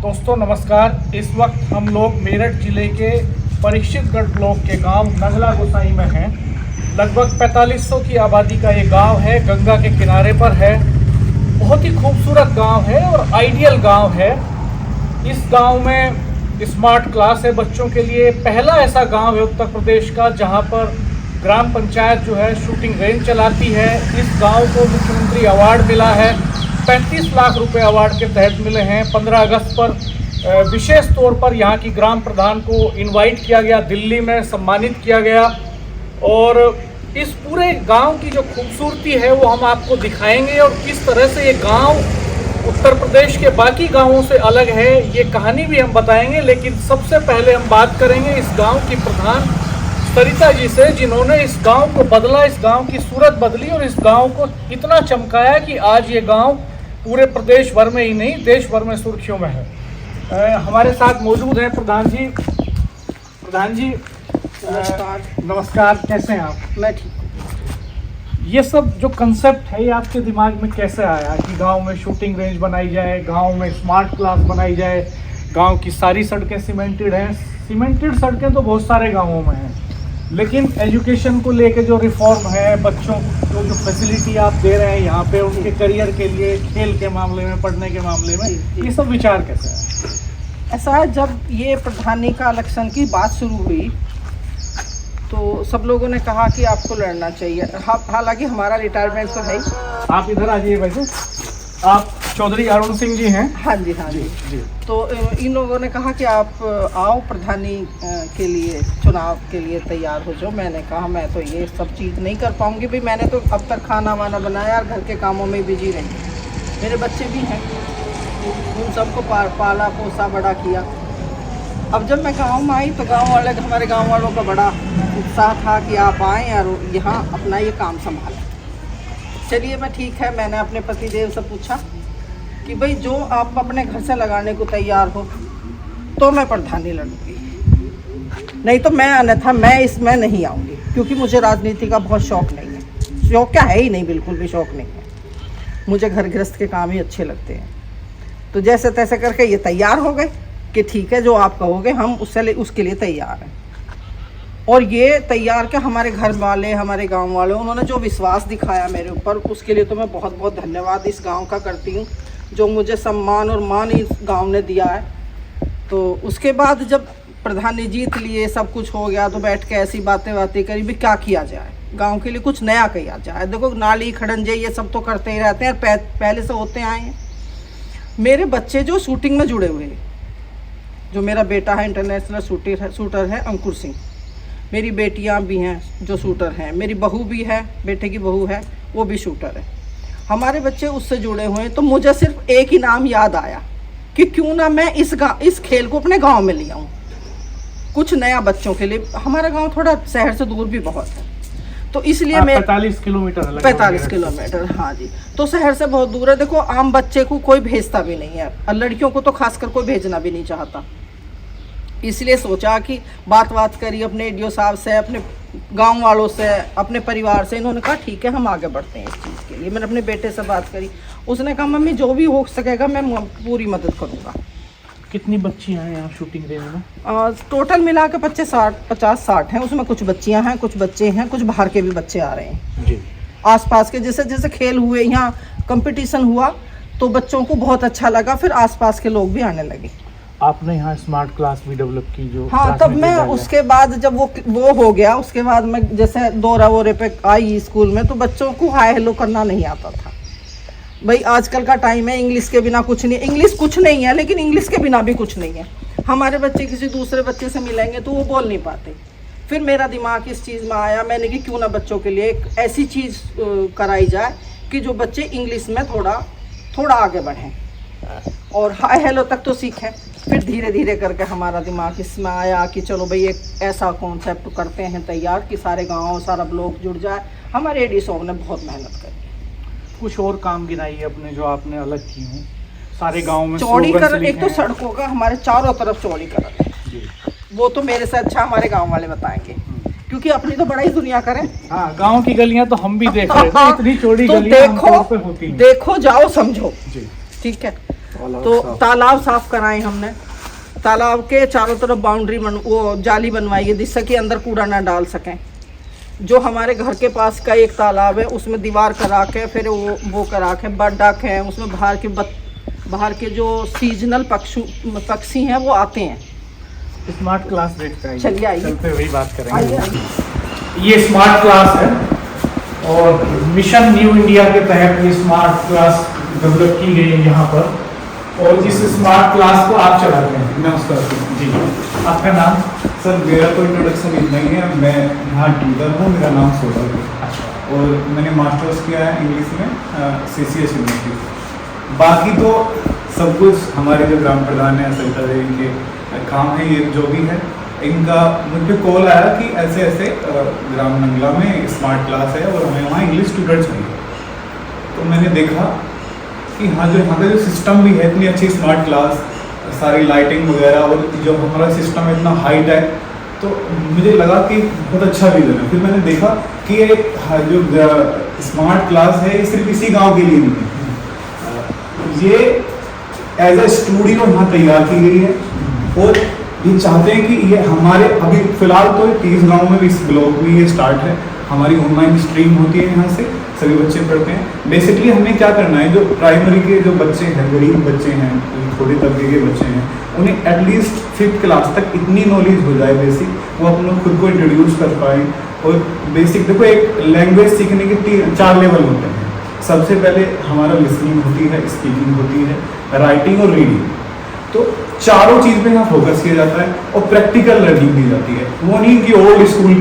दोस्तों नमस्कार। इस वक्त हम लोग मेरठ जिले के परीक्षितगढ़ ब्लॉक के गांव नगला गोसाई में हैं। लगभग 4500 की आबादी का ये गांव है, गंगा के किनारे पर है। बहुत ही खूबसूरत गांव है और आइडियल गांव है। इस गांव में स्मार्ट क्लास है बच्चों के लिए। पहला ऐसा गांव है उत्तर प्रदेश का जहां पर ग्राम पंचायत जो है शूटिंग रेंज चलाती है। इस गांव को मुख्यमंत्री अवार्ड मिला है, 35 लाख रुपए अवार्ड के तहत मिले हैं। 15 अगस्त पर विशेष तौर पर यहाँ की ग्राम प्रधान को इनवाइट किया गया, दिल्ली में सम्मानित किया गया। और इस पूरे गांव की जो खूबसूरती है वो हम आपको दिखाएंगे और किस तरह से ये गांव उत्तर प्रदेश के बाकी गांवों से अलग है, ये कहानी भी हम बताएंगे। लेकिन सबसे पहले हम बात करेंगे इस गांव की प्रधान सरिता जी से, जिन्होंने इस गांव को बदला, इस गांव की सूरत बदली और इस गांव को इतना चमकाया कि आज ये गांव पूरे प्रदेश भर में ही नहीं देश भर में सुर्खियों में है। हमारे साथ मौजूद हैं प्रधान जी। प्रधान जी नमस्कार। नमस्कार, कैसे हैं आप? मैं ठीक हूँ। ये सब जो कंसेप्ट है ये आपके दिमाग में कैसे आया कि गांव में शूटिंग रेंज बनाई जाए, गांव में स्मार्ट क्लास बनाई जाए? गांव की सारी सड़कें सीमेंटेड हैं। सीमेंटेड सड़कें तो बहुत सारे गांवों में हैं, लेकिन एजुकेशन को लेके जो रिफॉर्म है, बच्चों को जो फैसिलिटी आप दे रहे हैं यहाँ पे उनके करियर के लिए, खेल के मामले में, पढ़ने के मामले में, ये सब विचार कैसे है? ऐसा है, जब ये प्रधानी का इलेक्शन की बात शुरू हुई तो सब लोगों ने कहा कि आपको लड़ना चाहिए। हालांकि हमारा रिटायरमेंट तो है ही। आप इधर आ जाइए। वैसे आप चौधरी अरुण सिंह जी हैं? हाँ जी, हाँ जी। तो इन लोगों ने कहा कि आप आओ प्रधानी के लिए, चुनाव के लिए तैयार हो जाओ। मैंने कहा मैं तो ये सब चीज़ नहीं कर पाऊँगी भाई, मैंने तो अब तक खाना वाना बनाया और घर के कामों में बिजी रही। मेरे बच्चे भी हैं, उन सबको पाला पोसा बड़ा किया। अब जब मैं गांव में आई तो हमारे गांव वालों का बड़ा उत्साह था कि आप आएँ और यहाँ अपना ये काम संभालें। चलिए मैं ठीक है, मैंने अपने पतिदेव से पूछा कि भाई जो आप अपने घर से लगाने को तैयार हो तो मैं प्रधानी लड़ूंगी, नहीं तो मैं अन्यथा मैं इसमें नहीं आऊँगी, क्योंकि मुझे राजनीति का बहुत शौक़ नहीं है। शौक़ क्या है ही नहीं, बिल्कुल भी शौक़ नहीं है। मुझे घर गृहस्थ के काम ही अच्छे लगते हैं। तो जैसे तैसे करके ये तैयार हो गए कि ठीक है जो आप कहोगे हम उसके लिए तैयार हैं। और ये तैयार क्या, हमारे घर वाले, हमारे गांव वाले, उन्होंने जो विश्वास दिखाया मेरे ऊपर, उसके लिए तो मैं बहुत बहुत धन्यवाद इस गांव का करती हूँ, जो मुझे सम्मान और मान इस गांव ने दिया है। तो उसके बाद जब प्रधानी जीत लिए, सब कुछ हो गया, तो बैठ के ऐसी बातें करी भी क्या किया जाए, गांव के लिए कुछ नया किया जाए। देखो नाली खड़ंजे ये सब तो करते ही रहते हैं, पहले से होते आए हैं। मेरे बच्चे जो शूटिंग में जुड़े हुए हैं, जो मेरा बेटा है इंटरनेशनल शूटर है अंकुर सिंह, मेरी बेटियां भी हैं जो शूटर हैं, मेरी बहू भी है, बेटे की बहू है वो भी शूटर है। हमारे बच्चे उससे जुड़े हुए हैं। तो मुझे सिर्फ एक ही नाम याद आया कि क्यों ना मैं इस खेल को अपने गांव में ले आऊँ, कुछ नया बच्चों के लिए। हमारा गांव थोड़ा शहर से दूर भी बहुत है, तो इसलिए मैं 45 किलोमीटर 45 किलोमीटर, हाँ जी, तो शहर से बहुत दूर है। देखो आम बच्चे को कोई भेजता भी नहीं है, और लड़कियों को तो खासकर कोई भेजना भी नहीं चाहता। इसलिए सोचा कि बात करी अपने एडीओ साहब से, अपने गांव वालों से, अपने परिवार से। इन्होंने कहा ठीक है हम आगे बढ़ते हैं इस चीज़ के लिए। मैंने अपने बेटे से बात करी, उसने कहा मम्मी जो भी हो सकेगा मैं पूरी मदद करूँगा। कितनी बच्चियां हैं यहाँ शूटिंग रेंज में? टोटल मिला के 50-60 हैं। उसमें कुछ बच्चियाँ हैं, कुछ बच्चे हैं, कुछ बाहर के भी बच्चे आ रहे हैं जी। आसपास के। जैसे जैसे खेल हुए, यहाँ कंपटीशन हुआ तो बच्चों को बहुत अच्छा लगा, फिर आसपास के लोग भी आने लगे। आपने यहाँ स्मार्ट क्लास भी डेवलप की जो? हाँ, तब मैं उसके बाद जब वो हो गया, उसके बाद मैं जैसे दौरा वोरे पे आई स्कूल में, तो बच्चों को हाय हेलो करना नहीं आता था। भाई आजकल का टाइम है, इंग्लिश के बिना कुछ नहीं। इंग्लिश कुछ नहीं है, लेकिन इंग्लिश के बिना भी कुछ नहीं है। हमारे बच्चे किसी दूसरे बच्चे से मिलेंगे तो वो बोल नहीं पाते। फिर मेरा दिमाग इस चीज़ में आया, मैंने कि क्यों ना बच्चों के लिए एक ऐसी चीज़ कराई जाए कि जो बच्चे इंग्लिश में थोड़ा आगे बढ़ें और हाय हेलो तक तो सीखें। फिर धीरे धीरे करके हमारा दिमाग इसमें आया कि चलो भाई एक ऐसा कॉन्सेप्ट करते हैं तैयार कि सारे गांव, सारा ब्लॉक जुड़ जाए। हमारे एडी साहब ने बहुत मेहनत करी। कुछ और काम गिनाइए अपने जो आपने अलग की हूँ सारे गांव में? चौड़ीकरण, एक तो सड़कों का हमारे चारों तरफ चौड़ीकरण, वो तो मेरे से अच्छा हमारे गाँव वाले बताएंगे, क्योंकि अपनी तो बड़ा ही दुनिया करें। हाँ, गांव की गलियां तो हम भी देख रहे हैं, इतनी चौड़ी तो गलियां आमतौर पे होती हैं। देखो जाओ समझो जी, ठीक है। तो तालाब साफ कराए हमने, तालाब के चारों तरफ बाउंड्री वो जाली बनवाई है जिससे कि अंदर कूड़ा ना डाल सकें। जो हमारे घर के पास का एक तालाब है उसमें दीवार करा के फिर वो करा के बड़क है, उसमें बाहर के जो सीजनल पक्षी हैं वो आते हैं। स्मार्ट क्लास देखते हैं, चलिए आइए, चलते वही बात करेंगे। आइए। ये स्मार्ट क्लास है और मिशन न्यू इंडिया के तहत ये स्मार्ट क्लास डेवलप की गई है यहाँ पर, और इस स्मार्ट क्लास को आप चलाते हैं। नमस्कार जी, आपका नाम? सर, मेरा तो इंट्रोडक्शन इतना ही है। मैं यहाँ ट्यूटर हूँ, मेरा नाम सौरभ है। अच्छा। और मैंने मास्टर्स किया है इंग्लिश में CCS यूनिवर्सिटी। बाकी तो सब कुछ हमारे जो ग्राम प्रधान हैं सरिता देवी के काम है, ये जो भी है इनका मुझ पर कॉल आया कि ऐसे ऐसे ग्राम नंगला में स्मार्ट क्लास है और हमें वहाँ इंग्लिश स्टूडेंट्स चाहिए। तो मैंने देखा कि हाँ, जो यहाँ का जो सिस्टम भी है, इतनी अच्छी स्मार्ट क्लास, सारी लाइटिंग वगैरह, और जो हमारा सिस्टम है इतना हाई टेक, तो मुझे लगा कि बहुत अच्छा विजन है। फिर मैंने देखा कि ये जो स्मार्ट क्लास है ये सिर्फ इसी गांव के लिए नहीं है, ये एज ए स्टूडियो यहाँ तैयार की गई है। और ये चाहते हैं कि ये हमारे अभी फिलहाल तो 30 गाँव में इस ब्लॉक में ये स्टार्ट है। हमारी ऑनलाइन स्ट्रीम होती है, यहाँ से सभी बच्चे पढ़ते हैं। बेसिकली हमें क्या करना है, जो प्राइमरी के जो बच्चे हैं, गरीब बच्चे हैं, थोड़े तबके के बच्चे हैं, उन्हें एटलीस्ट 5th क्लास तक इतनी नॉलेज हो जाए बेसिक, वो अपने खुद को इंट्रोड्यूस कर पाएँ। और बेसिक देखो, एक लैंग्वेज सीखने के 4 लेवल होते हैं। सबसे पहले हमारा लिसनिंग होती है, स्पीकिंग होती है, राइटिंग और रीडिंग। तो चारों चीज़ पे यहाँ फोकस किया जाता है और प्रैक्टिकल लर्निंग दी जाती है। वो नहीं कि ओल्ड स्कूल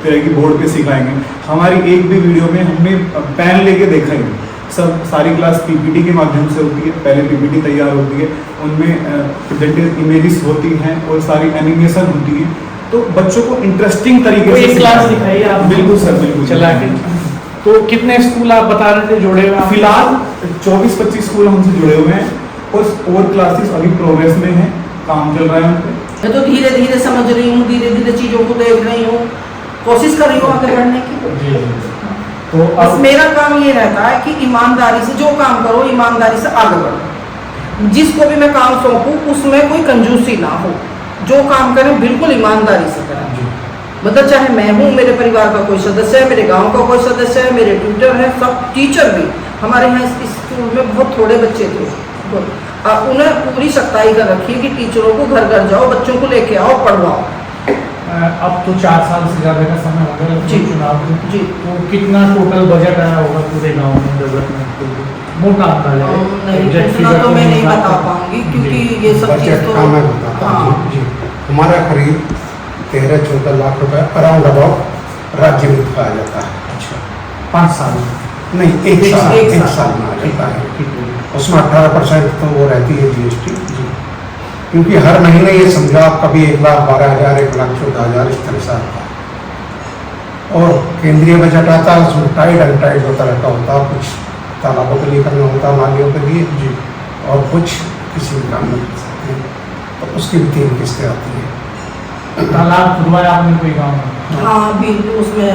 तरह की बोर्ड पे सिखाएंगे। हमारी एक भी वीडियो में हमने पेन लेके देखा ही नहीं। सब सारी क्लास PPT के माध्यम से होती है। पहले PPT तैयार होती है, उनमें प्रेजेंटेड इमेजेस होती हैं और सारी एनिमेशन होती है, तो बच्चों को इंटरेस्टिंग तरीके से क्लास दिखाइए आप। बिल्कुल सर, बिल्कुल चला के। तो कितने स्कूल आप बता रहे थे जुड़े हुए हैं? फिलहाल 24-25 स्कूल हमसे जुड़े हुए हैं और क्लासेस अभी प्रोग्रेस में हैं, काम चल रहा है उन पे। मैं तो धीरे धीरे समझ रही हूँ, धीरे धीरे चीज़ों को देख रही हूँ, कोशिश कर रही हूँ आगे बढ़ने की। तो बस मेरा काम ये रहता है कि ईमानदारी से जो काम करो, ईमानदारी से आगे बढ़ो। जिसको भी मैं काम सौंपूँ उसमें कोई कंजूसी ना हो, जो काम करें बिल्कुल ईमानदारी से करें। मतलब चाहे मैं हूँ, मेरे परिवार का कोई सदस्य है, मेरे गांव का कोई सदस्य है, मेरे ट्यूटर हैं, सब टीचर भी। हमारे यहाँ इस स्कूल में बहुत थोड़े बच्चे थे, उन्हें पूरी सख्ताई कर रखी है कि टीचरों को घर घर जाओ, बच्चों को लेके आओ, पढ़वाओ। अब तो 4 साल से ज़्यादा का समय हो गया जी चुनाव के। जी। तो कितना टोटल बजट आया होगा पूरे गांव में डेवलपमेंट के लिए? मोटा अंदाजा है? नहीं, Exact इतना figure तो मैं नहीं बात बता कर- पाऊंगी क्योंकि जी। ये सब चीज़ बजट तो का मैं बताता हूँ। हाँ जी। हमारा करीब 13-14 लाख रुपए अराउंड अबाउट राज्य में दिखाया जाता है। अच्छा, 5 साल नहीं, एक एक साल साल। एक साल में आ जाता है। ठीक है। उसमें 18% तो वो रहती है GST, जी। क्योंकि हर महीने ये समझो आप कभी 1,12,000, 1,14,000 इस तरह से आता है। और केंद्रीय बजट आता है, उसमें टाइड अनटाइड होता रहता होता है। कुछ तालाबों के लिए करना होता है, नालियों के लिए जी। और कुछ किसी भी काम में कर सकते हैं, तो उसकी भी 3 किस्तें आती हैं। तालाब खुदवाया आपने कोई गाँव में? हाँ, अभी उसमें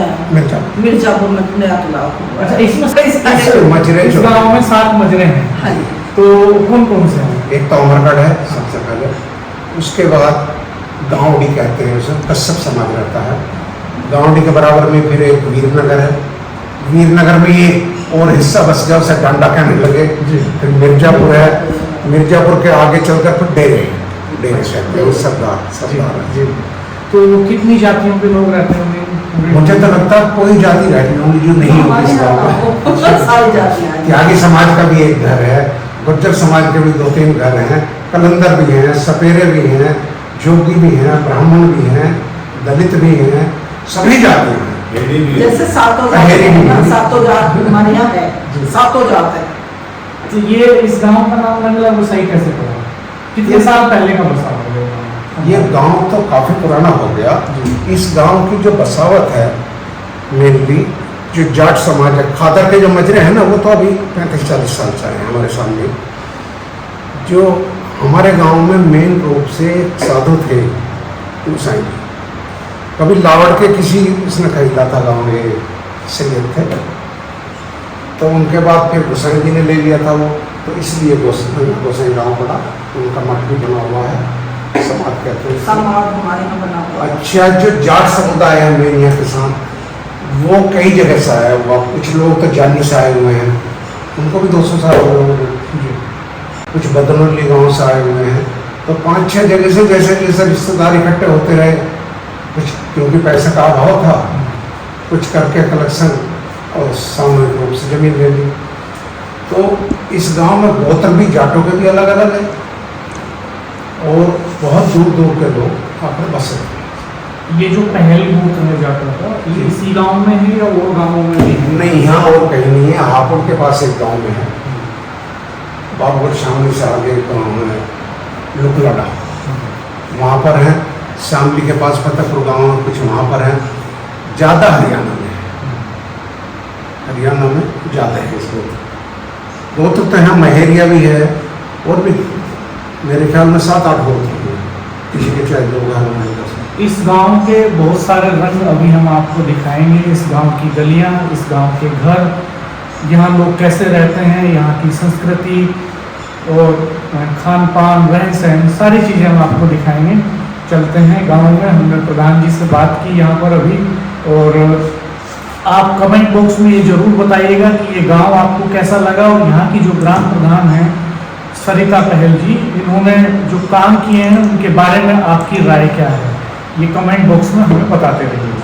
मिर्जापुर में नया तालाब हुआ। अच्छा, इसमें मजरे इस जो गाँव में 7 मजरे हैं। हाँ जी। तो कौन कौन से हैं? एक तो अमरगढ़ है सबसे पहले, उसके बाद गाँवडी कहते हैं उसे, कश्यप समाज रहता है। गाँवडी के बराबर में फिर एक वीरनगर है। वीरनगर में ये और हिस्सा बस गया, उसे डांडा कहने लगे। जी। फिर मिर्जापुर है, मिर्जापुर के आगे चलकर फिर डेरे से सरदार है। जी। तो कितनी जातियों के लोग रहते होंगे? मुझे तो लगता है कोई जाति रहती होंगी जो नहीं होगी इस गाँव में। सारी जातियाँ हैं। त्यागी समाज का भी एक घर है, गुज्जर समाज के भी 2-3 घर हैं, कलंदर भी हैं, सपेरे भी हैं, जोगी भी हैं, ब्राह्मण भी हैं, दलित भी हैं, सभी जातियाँ हैं। जैसे सातों जात अहेरी हैं ना, भी। सातों जात हमारे यहाँ है, सातों जात है। तो ये इस गांव का नाम नंगला गोसाई कैसे पड़ा? कितने साल पहले का बसा हुआ है? ये गांव तो काफ़ी पुराना हो गया। इस गांव की जो बसावट है मेनली जो जाट समाज है, खादर के जो मजरे हैं ना, वो तो अभी 35-40 साल से हैं हमारे सामने। जो हमारे गांव में मेन रूप से साधु थे गोसाई जी। कभी लावड़ के किसी उसने खरीदा था गाँव में, सैयद थे, तो उनके बाद फिर गोसाई जी ने ले लिया था वो। तो इसलिए गोसाई गाँव पड़ा, उनका मठ भी बना हुआ है, समाज कहते हैं। समाज हमारे यहाँ बना हुआ है। अच्छा, जो जाट समुदाय है मेरे यहाँ के साथ, वो कई जगह से आया हुआ, कुछ लोग तो जानी से आए हुए हैं, उनको भी 200 साल हो गए, कुछ बदनौली गाँव से आए हुए हैं। तो 5-6 जगह से जैसे जैसे रिश्तेदार इकट्ठे होते रहे, कुछ क्योंकि पैसे का अभाव था, कुछ करके कलेक्शन और सामूहिक रूप से जमीन ले ली। तो इस गांव में गोत्र भी जाटों के भी अलग अलग है और बहुत दूर दूर के लोग आकर बसे। ये जो पहल गोत्र है जाटों का, ये इसी गांव में है या और गांवों में भी है? नहीं, यहाँ और कहीं नहीं है। हापुड़ के पास एक गांव में है, बाबूगढ़ शामली से आगे एक गाँव है लुकलड़ा, वहाँ पर है। शामली के पास फतेहपुर गाँव है, कुछ वहाँ पर है। ज़्यादा हरियाणा में है, हरियाणा में ज़्यादा है इसको। गोत्र तो यहाँ महेरिया भी है और भी मेरे ख्याल में 7-8 गोत्र हैं, किसी के चाहे 2 घर में। इस गांव के बहुत सारे रंग अभी हम आपको दिखाएंगे, इस गांव की गलियां, इस गांव के घर, यहाँ लोग कैसे रहते हैं, यहाँ की संस्कृति और खान पान, रहन सहन, सारी चीज़ें हम आपको दिखाएंगे। चलते हैं गांव में। हमने प्रधान जी से बात की यहाँ पर अभी, और आप कमेंट बॉक्स में ये जरूर बताइएगा कि ये गांव आपको कैसा लगा, और यहाँ की जो ग्राम प्रधान हैं सरिता पहल जी, इन्होंने जो काम किए हैं उनके बारे में आपकी राय क्या है, ये कमेंट बॉक्स में हमें बताते रहिए।